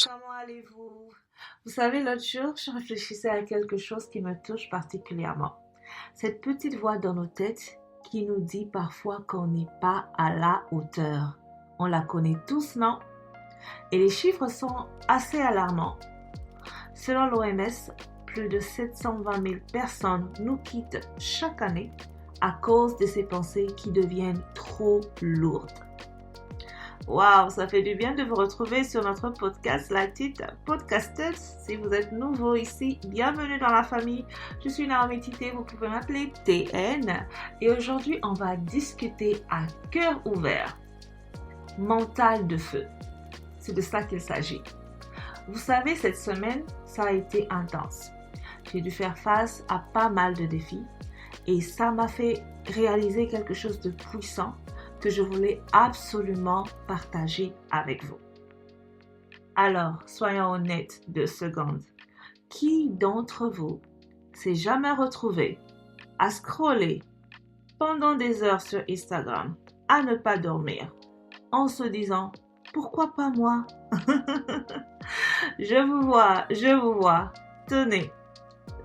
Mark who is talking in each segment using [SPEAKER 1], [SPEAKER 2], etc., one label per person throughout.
[SPEAKER 1] Comment allez-vous? Vous savez, l'autre jour, je réfléchissais à quelque chose qui me touche particulièrement. Cette petite voix dans nos têtes qui nous dit parfois qu'on n'est pas à la hauteur. On la connaît tous, non? Et les chiffres sont assez alarmants. Selon l'OMS, plus de 720 000 personnes nous quittent chaque année à cause de ces pensées qui deviennent trop lourdes. Waouh, ça fait du bien de vous retrouver sur notre podcast, La Petite Podcasteuse. Si vous êtes nouveau ici, bienvenue dans la famille. Je suis Naomi Tité, vous pouvez m'appeler TN. Et aujourd'hui, on va discuter à cœur ouvert. Mental de feu. C'est de ça qu'il s'agit. Vous savez, cette semaine, ça a été intense. J'ai dû faire face à pas mal de défis et ça m'a fait réaliser quelque chose de puissant que je voulais absolument partager avec vous. Alors, soyons honnêtes 2 secondes. Qui d'entre vous s'est jamais retrouvé à scroller pendant des heures sur Instagram, à ne pas dormir, en se disant « Pourquoi pas moi ?» Je vous vois. Tenez,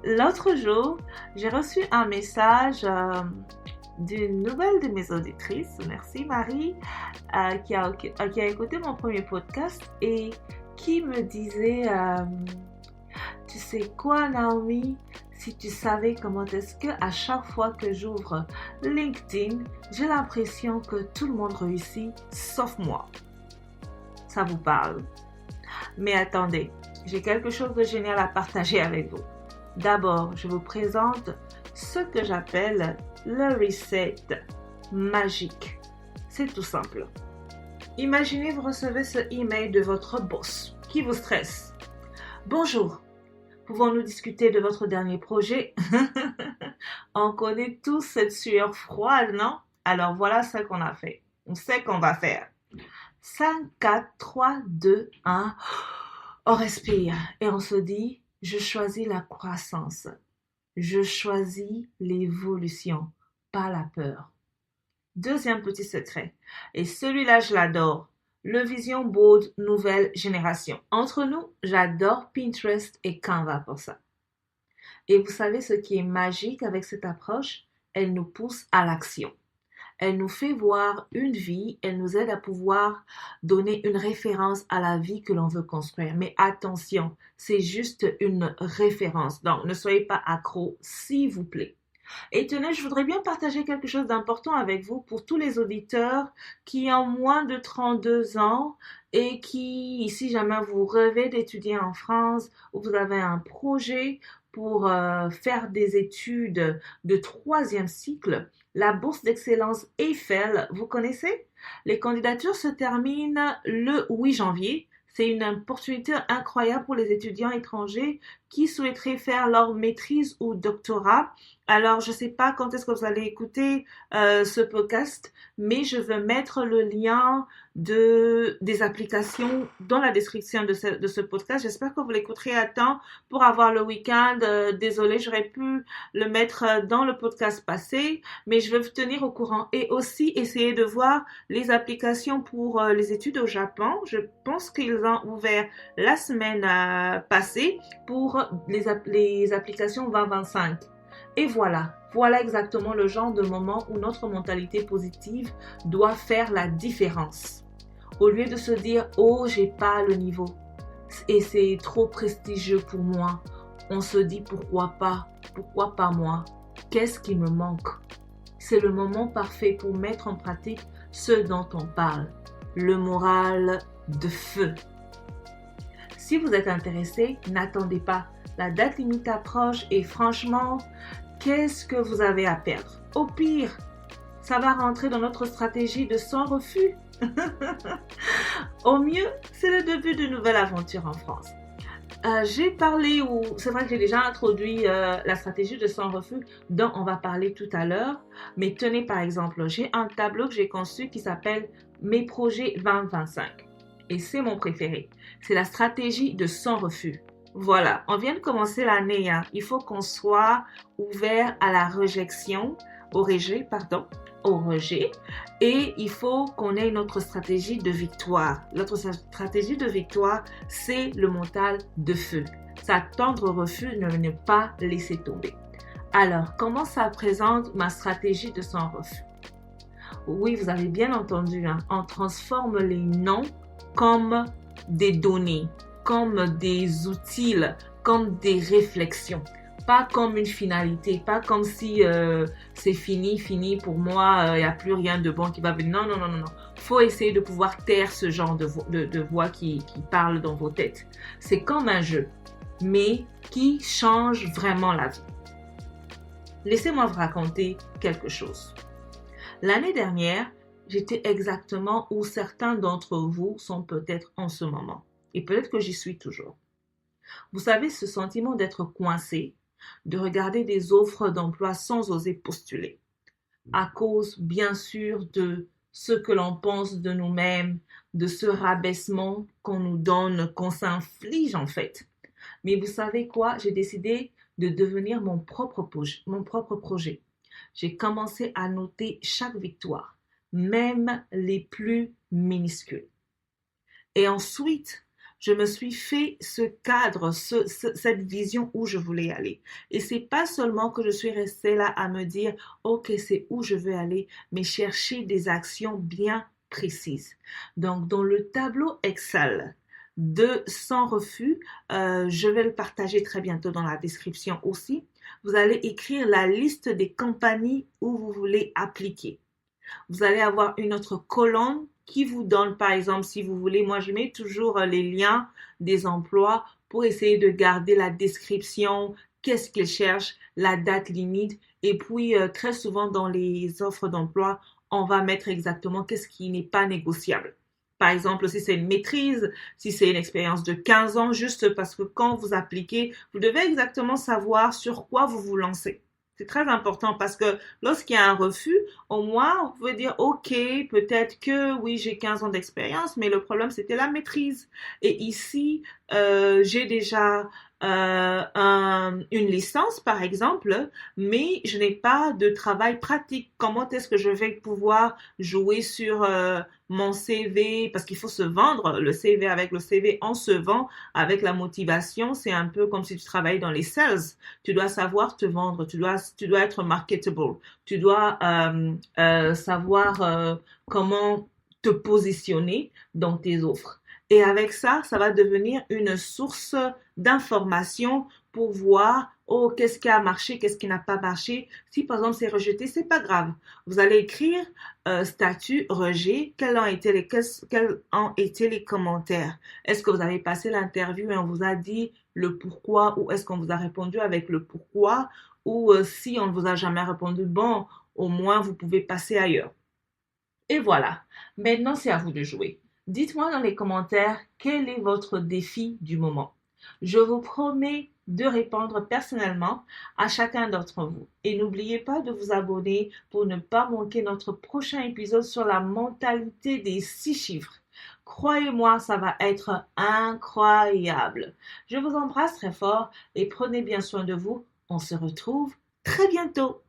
[SPEAKER 1] l'autre jour, j'ai reçu un message d'une nouvelle de mes auditrices, merci Marie, qui a écouté mon premier podcast et qui me disait tu sais quoi Naomi, si tu savais comment est-ce que à chaque fois que j'ouvre LinkedIn, j'ai l'impression que tout le monde réussit sauf moi. Ça vous parle? Mais attendez, j'ai quelque chose de génial à partager avec vous. D'abord, je vous présente ce que j'appelle le reset magique. C'est tout simple. Imaginez vous recevez ce email de votre boss qui vous stresse. Bonjour, pouvons-nous discuter de votre dernier projet? On connaît tous cette sueur froide, non? Alors voilà ce qu'on a fait. On sait qu'on va faire. 5, 4, 3, 2, 1. On respire et on se dit, je choisis la croissance. Je choisis l'évolution, pas la peur. Deuxième petit secret, et celui-là je l'adore, le Vision Board nouvelle génération. Entre nous, j'adore Pinterest et Canva pour ça. Et vous savez ce qui est magique avec cette approche? Elle nous pousse à l'action. Elle nous fait voir une vie, elle nous aide à pouvoir donner une référence à la vie que l'on veut construire. Mais attention, c'est juste une référence. Donc, ne soyez pas accro, s'il vous plaît. Et tenez, je voudrais bien partager quelque chose d'important avec vous pour tous les auditeurs qui ont moins de 32 ans et qui, si jamais vous rêvez d'étudier en France ou vous avez un projet pour faire des études de 3e cycle, la bourse d'excellence Eiffel, vous connaissez? Les candidatures se terminent le 8 janvier. C'est une opportunité incroyable pour les étudiants étrangers qui souhaiteraient faire leur maîtrise ou doctorat. Alors, je ne sais pas quand est-ce que vous allez écouter ce podcast, mais je vais mettre le lien des applications dans la description de ce podcast. J'espère que vous l'écouterez à temps pour avoir le week-end. Désolée, j'aurais pu le mettre dans le podcast passé, mais je vais vous tenir au courant. Et aussi, essayer de voir les applications pour les études au Japon. Je pense qu'ils ont ouvert la semaine passée pour les applications 2025. Et voilà exactement le genre de moment où notre mentalité positive doit faire la différence. Au lieu de se dire « Oh, j'ai pas le niveau et c'est trop prestigieux pour moi », on se dit « Pourquoi pas moi? Qu'est-ce qui me manque ?» C'est le moment parfait pour mettre en pratique ce dont on parle, le moral de feu. Si vous êtes intéressé, n'attendez pas. La date limite approche et franchement, qu'est-ce que vous avez à perdre? Au pire, ça va rentrer dans notre stratégie de sans refus. Au mieux, c'est le début d'une nouvelle aventure en France. C'est vrai que j'ai déjà introduit la stratégie de sans refus dont on va parler tout à l'heure. Mais tenez par exemple, j'ai un tableau que j'ai conçu qui s'appelle Mes projets 2025. Et c'est mon préféré. C'est la stratégie de sans refus. Voilà, on vient de commencer l'année. Il faut qu'on soit ouvert à la rejet, au rejet et il faut qu'on ait notre stratégie de victoire. Notre stratégie de victoire, c'est le mental de feu. S'attendre au refus, ne pas laisser tomber. Alors, comment ça présente ma stratégie de sans refus? Oui, vous avez bien entendu, hein, on transforme les noms comme des données, comme des outils, comme des réflexions. Pas comme une finalité, pas comme si c'est fini pour moi, il n'y a plus rien de bon qui va venir. Non. Faut essayer de pouvoir taire ce genre de voix qui parle dans vos têtes. C'est comme un jeu, mais qui change vraiment la vie. Laissez-moi vous raconter quelque chose. L'année dernière, j'étais exactement où certains d'entre vous sont peut-être en ce moment. Et peut-être que j'y suis toujours. Vous savez, ce sentiment d'être coincé, de regarder des offres d'emploi sans oser postuler, à cause, bien sûr, de ce que l'on pense de nous-mêmes, de ce rabaissement qu'on nous donne, qu'on s'inflige en fait. Mais vous savez quoi? J'ai décidé de devenir mon propre projet. J'ai commencé à noter chaque victoire, même les plus minuscules. Et ensuite, je me suis fait ce cadre, cette vision où je voulais aller. Et c'est pas seulement que je suis restée là à me dire, OK, c'est où je veux aller, mais chercher des actions bien précises. Donc, dans le tableau Excel de Sans refus, je vais le partager très bientôt dans la description aussi. Vous allez écrire la liste des compagnies où vous voulez appliquer. Vous allez avoir une autre colonne qui vous donne, par exemple, si vous voulez, moi je mets toujours les liens des emplois pour essayer de garder la description, qu'est-ce qu'ils cherchent, la date limite. Et puis, très souvent dans les offres d'emploi, on va mettre exactement qu'est-ce qui n'est pas négociable. Par exemple, si c'est une maîtrise, si c'est une expérience de 15 ans, juste parce que quand vous appliquez, vous devez exactement savoir sur quoi vous vous lancez. C'est très important parce que lorsqu'il y a un refus, au moins, on peut dire, OK, peut-être que oui, j'ai 15 ans d'expérience, mais le problème, c'était la maîtrise. Et ici, j'ai déjà une licence, par exemple, mais je n'ai pas de travail pratique. Comment est-ce que je vais pouvoir jouer sur mon CV? Parce qu'il faut se vendre, le CV avec le CV, on se vend avec la motivation. C'est un peu comme si tu travaillais dans les sales. Tu dois savoir te vendre, tu dois être marketable, tu dois savoir comment te positionner dans tes offres. Et avec ça, ça va devenir une source d'information pour voir, oh, qu'est-ce qui a marché, qu'est-ce qui n'a pas marché. Si par exemple c'est rejeté, c'est pas grave. Vous allez écrire statut rejet, quels ont été les commentaires. Est-ce que vous avez passé l'interview et on vous a dit le pourquoi ou est-ce qu'on vous a répondu avec le pourquoi ou si on ne vous a jamais répondu, bon, au moins vous pouvez passer ailleurs. Et voilà, maintenant c'est à vous de jouer. Dites-moi dans les commentaires quel est votre défi du moment. Je vous promets de répondre personnellement à chacun d'entre vous. Et n'oubliez pas de vous abonner pour ne pas manquer notre prochain épisode sur la mentalité des 6 chiffres. Croyez-moi, ça va être incroyable. Je vous embrasse très fort et prenez bien soin de vous. On se retrouve très bientôt.